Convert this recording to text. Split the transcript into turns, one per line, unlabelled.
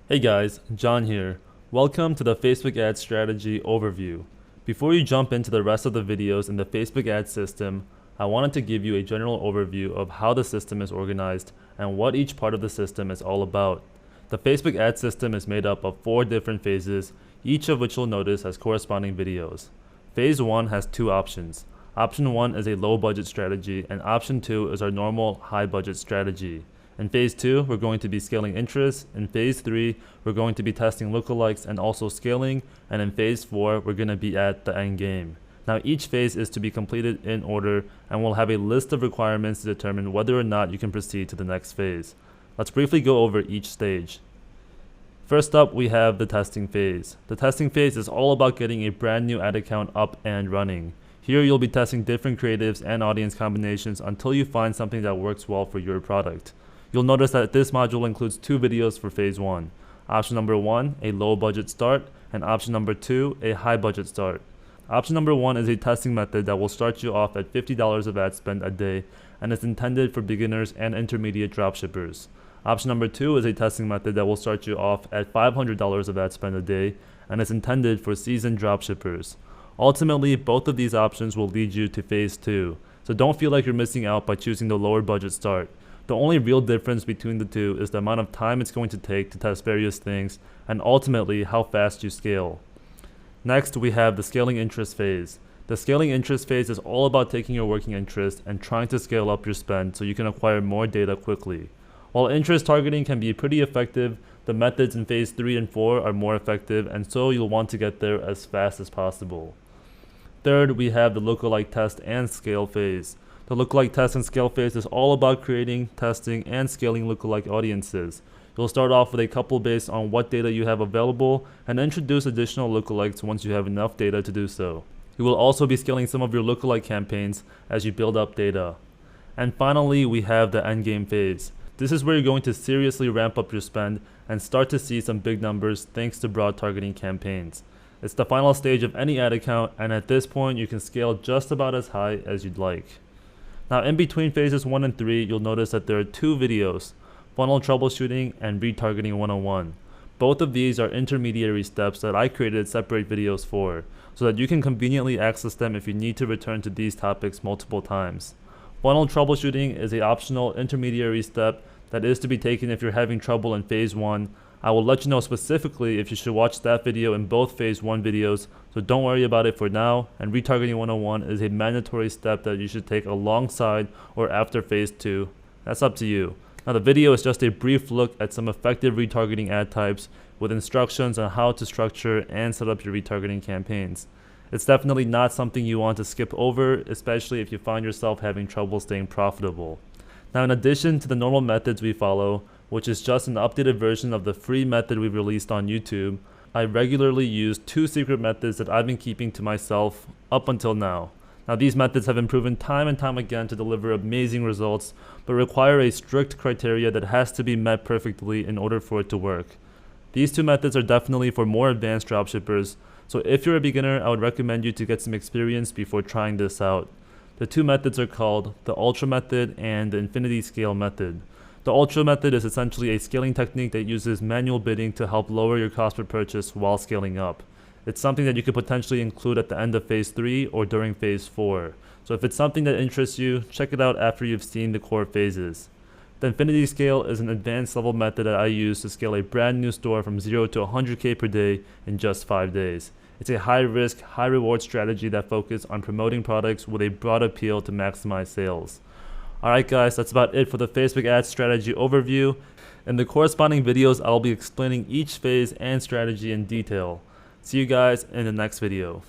Hey guys, John here. Welcome to the Facebook Ads Strategy Overview. Before you jump into the rest of the videos in the Facebook Ads system, I wanted to give you a general overview of how the system is organized and what each part of the system is all about. The Facebook Ads system is made up of 4 different phases, each of which you'll notice has corresponding videos. Phase 1 has 2 options. Option 1 is a low budget strategy and option 2 is our normal high budget strategy. In phase 2, we're going to be scaling interest. In phase 3, we're going to be testing lookalikes and also scaling. And in phase 4, we're going to be at the end game. Now each phase is to be completed in order and we'll have a list of requirements to determine whether or not you can proceed to the next phase. Let's briefly go over each stage. First up, we have the testing phase. The testing phase is all about getting a brand new ad account up and running. Here you'll be testing different creatives and audience combinations until you find something that works well for your product. You'll notice that this module includes 2 videos for phase 1. Option number 1, a low budget start, and option number 2, a high budget start. Option number 1 is a testing method that will start you off at $50 of ad spend a day and is intended for beginners and intermediate dropshippers. Option number 2 is a testing method that will start you off at $500 of ad spend a day and is intended for seasoned dropshippers. Ultimately, both of these options will lead you to phase 2, so don't feel like you're missing out by choosing the lower budget start. The only real difference between the two is the amount of time it's going to take to test various things and ultimately how fast you scale. Next, we have the scaling interest phase. The scaling interest phase is all about taking your working interest and trying to scale up your spend so you can acquire more data quickly. While interest targeting can be pretty effective, the methods in phase 3 and 4 are more effective, and so you'll want to get there as fast as possible. Third, we have the lookalike test and scale phase. The lookalike test and scale phase is all about creating, testing, and scaling lookalike audiences. You'll start off with a couple based on what data you have available and introduce additional lookalikes once you have enough data to do so. You will also be scaling some of your lookalike campaigns as you build up data. And finally, we have the endgame phase. This is where you're going to seriously ramp up your spend and start to see some big numbers thanks to broad targeting campaigns. It's the final stage of any ad account, and at this point you can scale just about as high as you'd like. Now in between phases 1 and 3, you'll notice that there are 2 videos, Funnel Troubleshooting and Retargeting 101. Both of these are intermediary steps that I created separate videos for, so that you can conveniently access them if you need to return to these topics multiple times. Funnel Troubleshooting is an optional intermediary step that is to be taken if you're having trouble in phase 1. I will let you know specifically if you should watch that video in both phase 1 videos, so don't worry about it for now. And Retargeting 101 is a mandatory step that you should take alongside or after phase 2. That's up to you. Now the video is just a brief look at some effective retargeting ad types with instructions on how to structure and set up your retargeting campaigns. It's definitely not something you want to skip over, especially if you find yourself having trouble staying profitable. Now in addition to the normal methods we follow, which is just an updated version of the free method we released on YouTube, I regularly use 2 secret methods that I've been keeping to myself up until now. Now these methods have been proven time and time again to deliver amazing results, but require a strict criteria that has to be met perfectly in order for it to work. These 2 methods are definitely for more advanced dropshippers, so if you're a beginner, I would recommend you to get some experience before trying this out. The 2 methods are called the Ultra method and the Infinity Scale method. The Ultra method is essentially a scaling technique that uses manual bidding to help lower your cost per purchase while scaling up. It's something that you could potentially include at the end of phase 3 or during phase 4. So if it's something that interests you, check it out after you've seen the core phases. The Infinity Scale is an advanced level method that I use to scale a brand new store from 0 to 100K per day in just 5 days. It's a high risk, high reward strategy that focuses on promoting products with a broad appeal to maximize sales. Alright guys, that's about it for the Facebook Ads Strategy Overview. In the corresponding videos, I'll be explaining each phase and strategy in detail. See you guys in the next video.